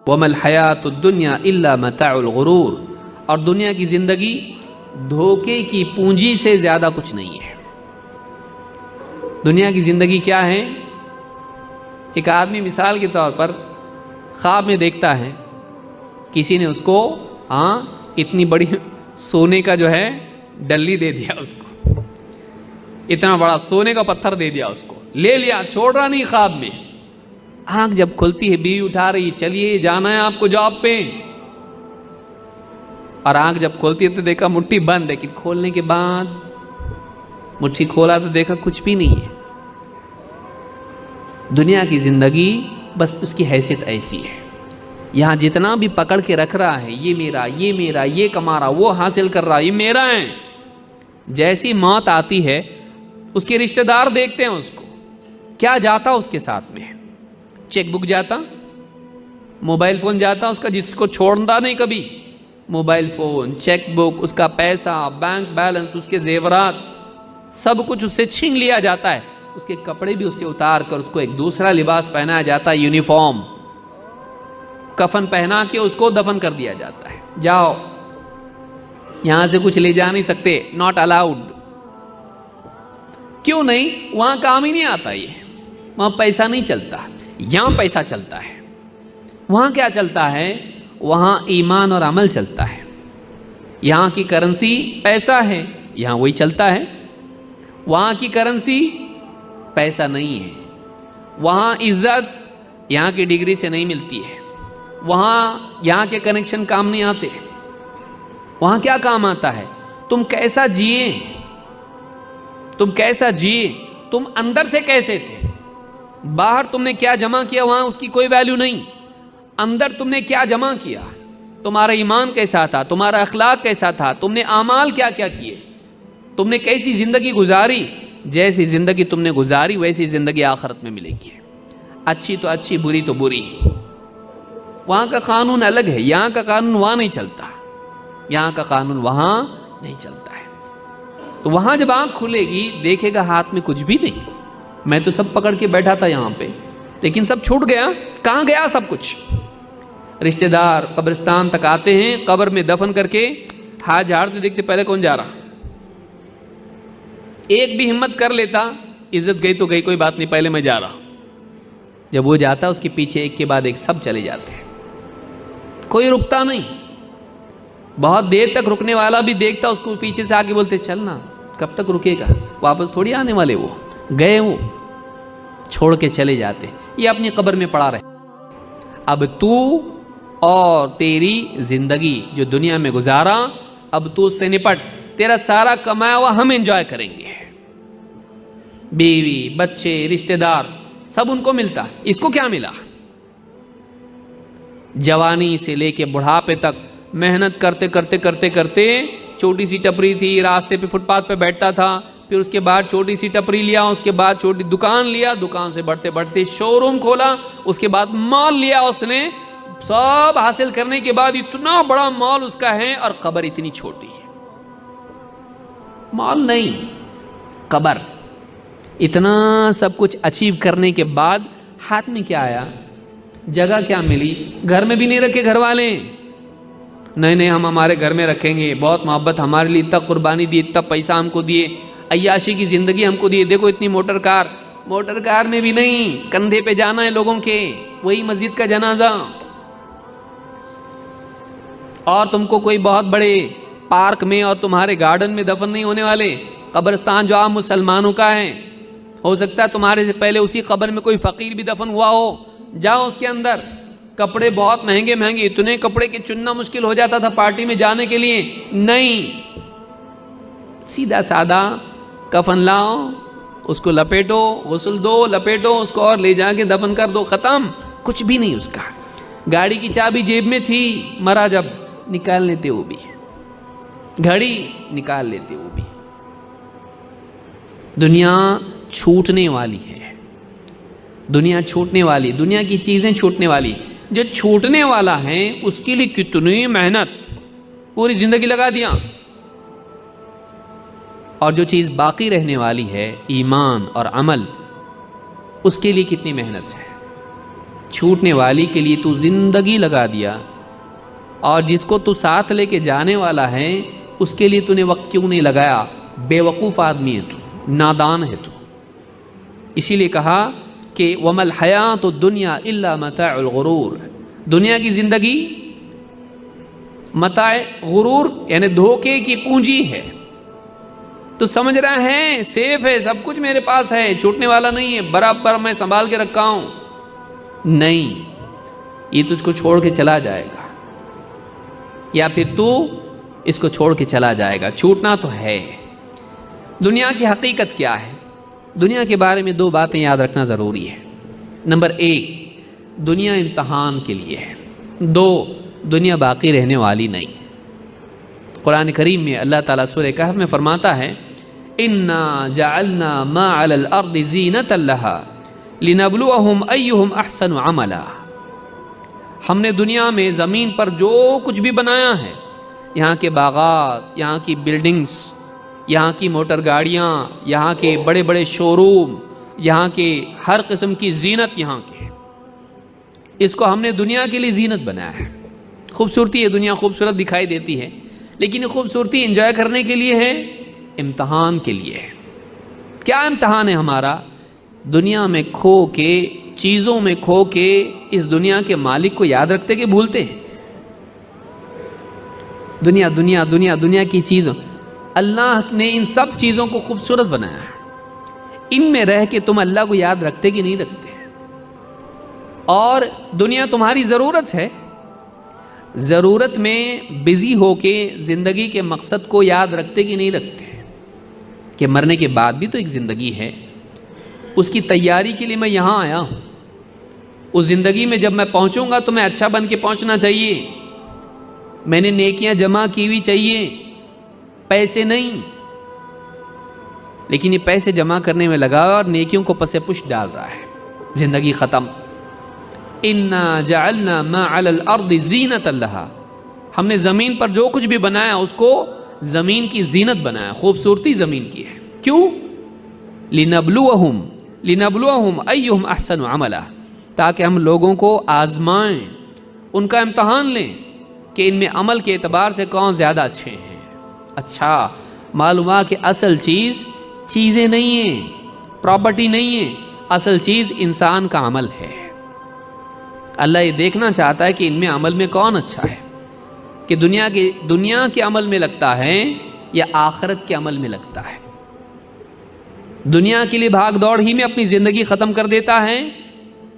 وَمَا الْحَيَاةُ الدُّنْيَا إِلَّا مَتَاعُ الْغُرُورِ، اور دنیا کی زندگی دھوکے کی پونجی سے زیادہ کچھ نہیں ہے۔ دنیا کی زندگی کیا ہے؟ ایک آدمی مثال کے طور پر خواب میں دیکھتا ہے کسی نے اس کو اتنی بڑی سونے کا جو ہے ڈلی دے دیا، اس کو اتنا بڑا سونے کا پتھر دے دیا، اس کو لے لیا، چھوڑ رہا نہیں۔ خواب میں آنکھ جب کھلتی ہے، بیوی اٹھا رہی، چلیے جانا ہے آپ کو جاب پہ، اور آنکھ جب کھولتی ہے تو دیکھا مٹھی بند، لیکن کھولنے کے بعد مٹھی کھولا تو دیکھا کچھ بھی نہیں ہے۔ دنیا کی زندگی بس اس کی حیثیت ایسی ہے، یہاں جتنا بھی پکڑ کے رکھ رہا ہے، یہ میرا، یہ میرا، یہ کما رہا، وہ حاصل کر رہا، یہ میرا ہے۔ جیسی موت آتی ہے اس کے رشتہ دار دیکھتے ہیں اس کو، کیا جاتا اس کے ساتھ میں؟ چیک بک جاتا، موبائل فون جاتا اس کا، جس کو چھوڑتا نہیں کبھی، موبائل فون، چیک بک، اس کا پیسہ، بینک بیلنس، اس کے زیورات، سب کچھ اس سے چھین لیا جاتا ہے۔ اس کے کپڑے بھی اس سے اتار کر اس کو ایک دوسرا لباس پہنایا جاتا ہے، یونیفارم، کفن پہنا کے اس کو دفن کر دیا جاتا ہے۔ جاؤ، یہاں سے کچھ لے جا نہیں سکتے، ناٹ الاؤڈ۔ کیوں نہیں؟ وہاں کام ہی نہیں آتا، یہ وہاں پیسہ نہیں چلتا، یہاں پیسہ چلتا ہے۔ وہاں کیا چلتا ہے؟ وہاں ایمان اور عمل چلتا ہے۔ یہاں کی کرنسی پیسہ ہے، یہاں وہی چلتا ہے۔ وہاں کی کرنسی پیسہ نہیں ہے، وہاں عزت یہاں کی ڈگری سے نہیں ملتی ہے، وہاں یہاں کے کنیکشن کام نہیں آتے۔ وہاں کیا کام آتا ہے؟ تم کیسا جیے، تم کیسا جیے، تم اندر سے کیسے تھے، باہر تم نے کیا جمع کیا وہاں اس کی کوئی ویلیو نہیں۔ اندر تم نے کیا جمع کیا، تمہارا ایمان کیسا تھا، تمہارا اخلاق کیسا تھا، تم نے اعمال کیا کیا کیے، تم نے کیسی زندگی گزاری۔ جیسی زندگی تم نے گزاری ویسی زندگی آخرت میں ملے گی، اچھی تو اچھی، بری تو بری۔ وہاں کا قانون الگ ہے، یہاں کا قانون وہاں نہیں چلتا، یہاں کا قانون وہاں نہیں چلتا ہے۔ تو وہاں جب آنکھ کھلے گی دیکھے گا ہاتھ میں کچھ بھی نہیں، میں تو سب پکڑ کے بیٹھا تھا یہاں پہ، لیکن سب چھوٹ گیا۔ کہاں گیا سب کچھ؟ رشتہ دار قبرستان تک آتے ہیں، قبر میں دفن کر کے ہاتھ جھاڑتے دیکھتے پہلے کون جا رہا۔ ایک بھی ہمت کر لیتا، عزت گئی تو گئی، کوئی بات نہیں، پہلے میں جا رہا۔ جب وہ جاتا اس کے پیچھے ایک کے بعد ایک سب چلے جاتے ہیں، کوئی رکتا نہیں۔ بہت دیر تک رکنے والا بھی دیکھتا اس کو، پیچھے سے آگے بولتے چلنا، کب تک رکے گا، واپس تھوڑی آنے والے، وہ گئے، وہ چھوڑ کے چلے جاتے، یہ اپنی قبر میں پڑا رہے۔ اب تو اور تیری زندگی جو دنیا میں گزارا، اب تو اس سے نپٹ، تیرا سارا کمایا ہوا ہم انجوائے کریں گے، بیوی، بچے، رشتہ دار، سب ان کو ملتا، اس کو کیا ملا؟ جوانی سے لے کے بڑھاپے تک محنت کرتے کرتے کرتے کرتے، چھوٹی سی ٹپری تھی، راستے پہ فٹ پاتھ پہ بیٹھتا تھا، پھر اس کے بعد چھوٹی سی ٹپری لیا، اس کے بعد چھوٹی دکان لیا، دکان سے بڑھتے بڑھتے شو روم کھولا، اس کے بعد مال لیا اس نے، سب حاصل کرنے کے بعد اتنا بڑا مال اس کا ہے اور قبر اتنی چھوٹی ہے۔ مال نہیں، قبر۔ اتنا سب کچھ اچیو کرنے کے بعد ہاتھ میں کیا آیا؟ جگہ کیا ملی؟ گھر میں بھی نہیں رکھے گھر والے، نہیں ہم ہمارے گھر میں رکھیں گے، بہت محبت، ہمارے لیے اتنا قربانی دی، اتنا پیسہ ہم کو دیے، عیاشی کی زندگی ہم کو دیے، دیکھو اتنی موٹر کار میں بھی نہیں، کندھے پہ جانا ہے لوگوں کے، وہی مسجد کا جنازہ۔ اور تم کو کوئی بہت بڑے پارک میں اور تمہارے گارڈن میں دفن نہیں ہونے والے، قبرستان جو عام مسلمانوں کا ہے، ہو سکتا ہے تمہارے سے پہلے اسی قبر میں کوئی فقیر بھی دفن ہوا ہو، جاؤ اس کے اندر، کپڑے بہت مہنگے مہنگے، اتنے کپڑے کہ چننا مشکل ہو جاتا تھا پارٹی میں جانے کے لیے، نہیں، سیدھا سادہ کفن لاؤ، اس کو لپیٹو، غسل دو، لپیٹو اس کو اور لے جا کے دفن کر دو، ختم، کچھ بھی نہیں اس کا۔ گاڑی کی چابی جیب میں تھی، مرا جب نکال لیتے وہ بھی، گھڑی نکال لیتے وہ بھی۔ دنیا چھوٹنے والی ہے، دنیا چھوٹنے والی، دنیا کی چیزیں چھوٹنے والی، جو چھوٹنے والا ہے اس کے لیے کتنی محنت، پوری زندگی لگا دیا، اور جو چیز باقی رہنے والی ہے ایمان اور عمل، اس کے لیے کتنی محنت ہے، چھوٹنے والی کے لیے تو زندگی لگا دیا، اور جس کو تو ساتھ لے کے جانے والا ہے اس کے لیے تو نے وقت کیوں نہیں لگایا؟ بے وقوف آدمی ہے تو، نادان ہے تو۔ اسی لیے کہا کہ وَمَا الْحَيَاةُ الدُّنْيَا إِلَّا مَتَاعُ الْغُرُورِ، دنیا کی زندگی متاع غرور یعنی دھوکے کی پونجی ہے۔ تو سمجھ رہا ہے سیف ہے، سب کچھ میرے پاس ہے، چھوٹنے والا نہیں ہے، برابر میں سنبھال کے رکھا ہوں، نہیں، یہ تجھ کو چھوڑ کے چلا جائے گا، یا پھر تو اس کو چھوڑ کے چلا جائے گا، چھوٹنا تو ہے۔ دنیا کی حقیقت کیا ہے؟ دنیا کے بارے میں دو باتیں یاد رکھنا ضروری ہے۔ نمبر ایک، دنیا امتحان کے لیے ہے۔ دو، دنیا باقی رہنے والی نہیں۔ قرآن کریم میں اللہ تعالیٰ سورہ کہف میں فرماتا ہے اِنَّا جَعَلْنَا مَا عَلَى الْأَرْضِ زِينَةً لَهَا لِنَبْلُوَهُمْ أَيُّهُمْ أَحْسَنُ عَمَلًا، ہم نے دنیا میں زمین پر جو کچھ بھی بنایا ہے، یہاں کے باغات، یہاں کی بلڈنگز، یہاں کی موٹر گاڑیاں، یہاں کے بڑے بڑے شو روم، یہاں کے ہر قسم کی زینت، یہاں کے اس کو ہم نے دنیا کے لیے زینت بنایا ہے۔ خوبصورتی ہے، دنیا خوبصورت دکھائی دیتی ہے، لیکن یہ خوبصورتی انجوائے کرنے کے لیے ہے، امتحان کے لیے ہے۔ کیا امتحان ہے ہمارا؟ دنیا میں کھو کے، چیزوں میں کھو کے اس دنیا کے مالک کو یاد رکھتے کہ بھولتے ہیں؟ دنیا دنیا دنیا دنیا کی چیزوں، اللہ نے ان سب چیزوں کو خوبصورت بنایا ہے، ان میں رہ کے تم اللہ کو یاد رکھتے کہ نہیں رکھتے؟ اور دنیا تمہاری ضرورت ہے، ضرورت میں بزی ہو کے زندگی کے مقصد کو یاد رکھتے کہ نہیں رکھتے؟ کہ مرنے کے بعد بھی تو ایک زندگی ہے، اس کی تیاری کے لیے میں یہاں آیا ہوں، اس زندگی میں جب میں پہنچوں گا تو میں اچھا بن کے پہنچنا چاہیے، میں نے نیکیاں جمع کی ہوئی چاہیے، پیسے نہیں۔ لیکن یہ پیسے جمع کرنے میں لگا اور نیکیوں کو پس پش ڈال رہا ہے، زندگی ختم۔ اِنَّا جَعَلْنَا مَا عَلَى الْأَرْضِ زِينَةً لَهَا، ہم نے زمین پر جو کچھ بھی بنایا اس کو زمین کی زینت بنایا، خوبصورتی زمین کی ہے۔ کیوں؟ لِنَبْلُوَهُمْ أَيُّهُمْ أَحْسَنُ عَمَلًا، تاکہ ہم لوگوں کو آزمائیں، ان کا امتحان لیں کہ ان میں عمل کے اعتبار سے کون زیادہ اچھے ہیں۔ اچھا معلوم ہوا کہ اصل چیز چیزیں نہیں ہیں، پراپرٹی نہیں ہے، اصل چیز انسان کا عمل ہے۔ اللہ یہ دیکھنا چاہتا ہے کہ ان میں عمل میں کون اچھا ہے، کہ دنیا کے عمل میں لگتا ہے یا آخرت کے عمل میں لگتا ہے، دنیا کے لیے بھاگ دوڑ ہی میں اپنی زندگی ختم کر دیتا ہے،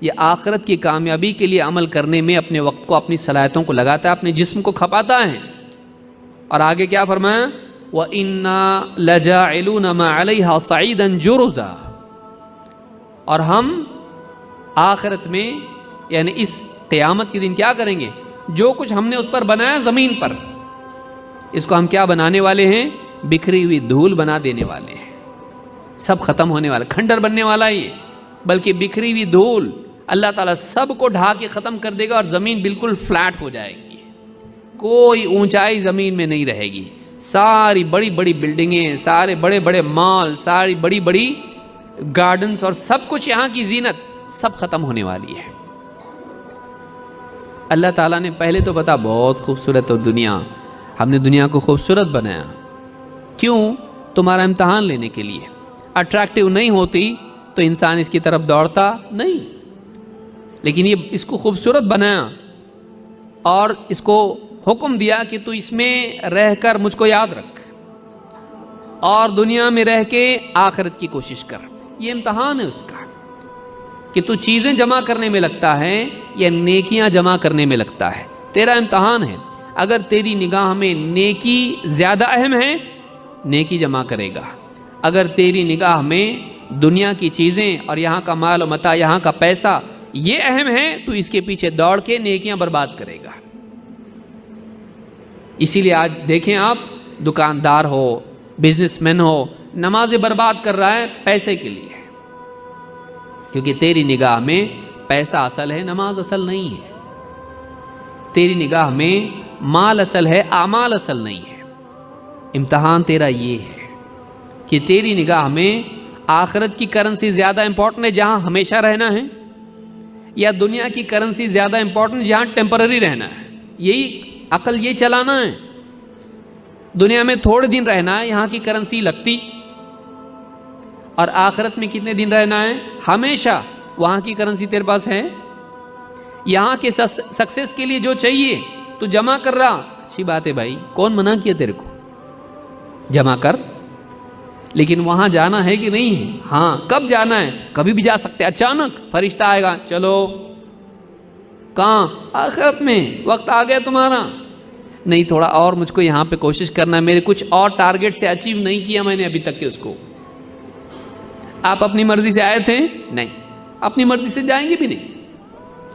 یا آخرت کی کامیابی کے لیے عمل کرنے میں اپنے وقت کو، اپنی صلاحیتوں کو لگاتا ہے، اپنے جسم کو کھپاتا ہے۔ اور آگے کیا فرمایا؟ وَإِنَّا لَجَاعِلُونَ مَا عَلَيْهَا صَعِيدًا جُرُزًا، اور ہم آخرت میں یعنی اس قیامت کے دن کیا کریں گے؟ جو کچھ ہم نے اس پر بنایا زمین پر، اس کو ہم کیا بنانے والے ہیں؟ بکھری ہوئی دھول بنا دینے والے ہیں، سب ختم ہونے والا، کھنڈر بننے والا یہ، بلکہ بکھری ہوئی دھول اللہ تعالیٰ سب کو ڈھا کے ختم کر دے گا، اور زمین بالکل فلیٹ ہو جائے گی، کوئی اونچائی زمین میں نہیں رہے گی، ساری بڑی بڑی بلڈنگیں، سارے بڑے بڑے مال، ساری بڑی بڑی گارڈنز اور سب کچھ یہاں کی زینت سب ختم ہونے والی ہے۔ اللہ تعالیٰ نے پہلے تو بتا بہت خوبصورت ہو دنیا، ہم نے دنیا کو خوبصورت بنایا، کیوں؟ تمہارا امتحان لینے کے لیے۔ اٹریکٹیو نہیں ہوتی تو انسان اس کی طرف دوڑتا نہیں، لیکن یہ اس کو خوبصورت بنایا اور اس کو حکم دیا کہ تو اس میں رہ کر مجھ کو یاد رکھ، اور دنیا میں رہ کے آخرت کی کوشش کر۔ یہ امتحان ہے اس کا کہ تو چیزیں جمع کرنے میں لگتا ہے یا نیکیاں جمع کرنے میں لگتا ہے، تیرا امتحان ہے۔ اگر تیری نگاہ میں نیکی زیادہ اہم ہے، نیکی جمع کرے گا۔ اگر تیری نگاہ میں دنیا کی چیزیں اور یہاں کا مال و متاع، یہاں کا پیسہ یہ اہم ہے، تو اس کے پیچھے دوڑ کے نیکیاں برباد کرے گا۔ اسی لیے آج دیکھیں آپ، دکاندار ہو، بزنس مین ہو، نمازیں برباد کر رہا ہے پیسے کے لیے، کیونکہ تیری نگاہ میں پیسہ اصل ہے، نماز اصل نہیں ہے۔ تیری نگاہ میں مال اصل ہے، اعمال اصل نہیں ہے۔ امتحان تیرا یہ ہے کہ تیری نگاہ میں آخرت کی کرنسی زیادہ امپورٹنٹ ہے جہاں ہمیشہ رہنا ہے، یا دنیا کی کرنسی زیادہ امپورٹنٹ جہاں ٹیمپرری رہنا ہے؟ یہی عقل یہ چلانا ہے. دنیا میں تھوڑے دن رہنا ہے، یہاں کی کرنسی لگتی، اور آخرت میں کتنے دن رہنا ہے؟ ہمیشہ. وہاں کی کرنسی تیرے پاس ہے؟ یہاں کے سکسیس کے لیے جو چاہیے تو جمع کر رہا، اچھی بات ہے بھائی، کون منع کیا تیرے کو؟ جمع کر. لیکن وہاں جانا ہے کہ نہیں ہے؟ ہاں. کب جانا ہے؟ کبھی بھی جا سکتے. اچانک فرشتہ آئے گا، چلو. کہاں؟ آخرت میں. وقت آ گیا تمہارا. نہیں، تھوڑا اور مجھ کو یہاں پہ کوشش کرنا ہے، میرے کچھ اور ٹارگٹ سے اچیو نہیں کیا میں نے ابھی تک کہ اس کو. آپ اپنی مرضی سے آئے تھے؟ نہیں. اپنی مرضی سے جائیں گے بھی نہیں.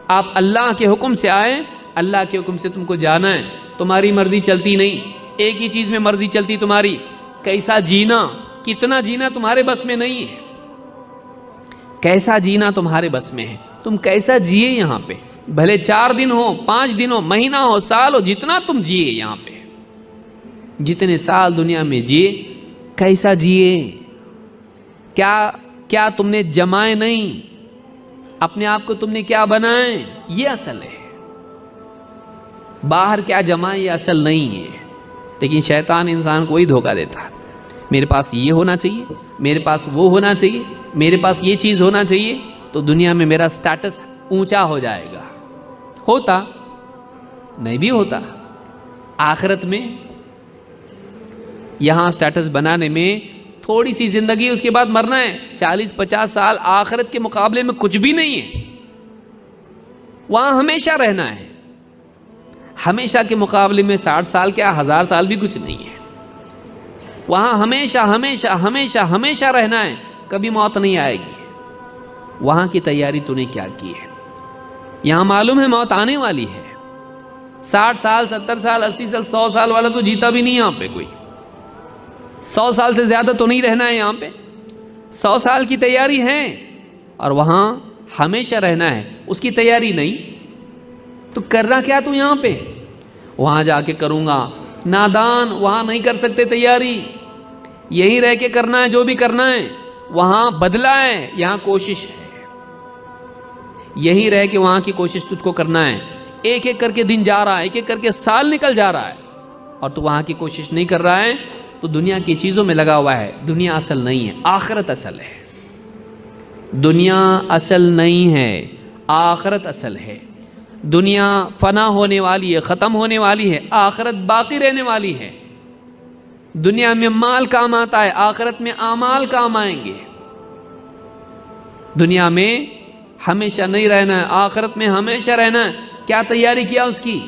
آپ اللہ کے حکم سے آئے، اللہ کے حکم سے تم کو جانا ہے. تمہاری مرضی چلتی نہیں. ایک ہی چیز میں مرضی چلتی تمہاری، کیسا جینا، کتنا جینا تمہارے بس میں نہیں ہے. کیسا جینا تمہارے بس میں ہے. تم کیسا جیے یہاں پہ، بھلے 4 دن ہو، 5 دن ہو، مہینہ ہو، سال ہو، جتنا تم جیے یہاں پہ، جتنے سال دنیا میں جیے، کیسا جیے. کیا تم نے جمائے نہیں، اپنے آپ کو تم نے کیا بنائے، یہ اصل ہے. باہر کیا جمائے یہ اصل نہیں ہے. لیکن شیطان انسان کو ہی دھوکہ دیتا ہے. میرے پاس یہ ہونا چاہیے، میرے پاس وہ ہونا چاہیے، میرے پاس یہ چیز ہونا چاہیے تو دنیا میں میرا سٹیٹس اونچا ہو جائے گا. ہوتا نہیں بھی ہوتا. آخرت میں یہاں سٹیٹس بنانے میں تھوڑی سی زندگی، اس کے بعد مرنا ہے. 40-50 سال آخرت کے مقابلے میں کچھ بھی نہیں ہے. وہاں ہمیشہ رہنا ہے. ہمیشہ کے مقابلے میں 60 سال کیا 1000 سال بھی کچھ نہیں ہے. وہاں ہمیشہ ہمیشہ ہمیشہ ہمیشہ رہنا ہے. کبھی موت نہیں آئے گی. وہاں کی تیاری تو نے کیا کی ہے؟ یہاں معلوم ہے موت آنے والی ہے. 60 سال 70 سال 80 سال 100 سال والا تو جیتا بھی نہیں یہاں پہ کوئی. 100 سال سے زیادہ تو نہیں رہنا ہے یہاں پہ. 100 سال کی تیاری ہے اور وہاں ہمیشہ رہنا ہے، اس کی تیاری نہیں. تو کرنا کیا تو یہاں پہ؟ وہاں جا کے کروں گا. نادان، وہاں نہیں کر سکتے تیاری. یہی رہ کے کرنا ہے جو بھی کرنا ہے. وہاں بدلہ ہے، یہاں کوشش ہے. یہی رہ کے وہاں کی کوشش تجھ کو کرنا ہے. ایک ایک کر کے دن جا رہا ہے، ایک ایک کر کے سال نکل جا رہا ہے، اور تو وہاں کی کوشش نہیں کر رہا ہے تو دنیا کی چیزوں میں لگا ہوا ہے. دنیا اصل نہیں ہے، آخرت اصل ہے. دنیا اصل نہیں ہے، آخرت اصل ہے. دنیا فنا ہونے والی ہے، ختم ہونے والی ہے. آخرت باقی رہنے والی ہے. دنیا میں مال کام آتا ہے، آخرت میں اعمال کام آئیں گے. دنیا میں ہمیشہ نہیں رہنا ہے، آخرت میں ہمیشہ رہنا ہے. کیا تیاری کیا اس کی؟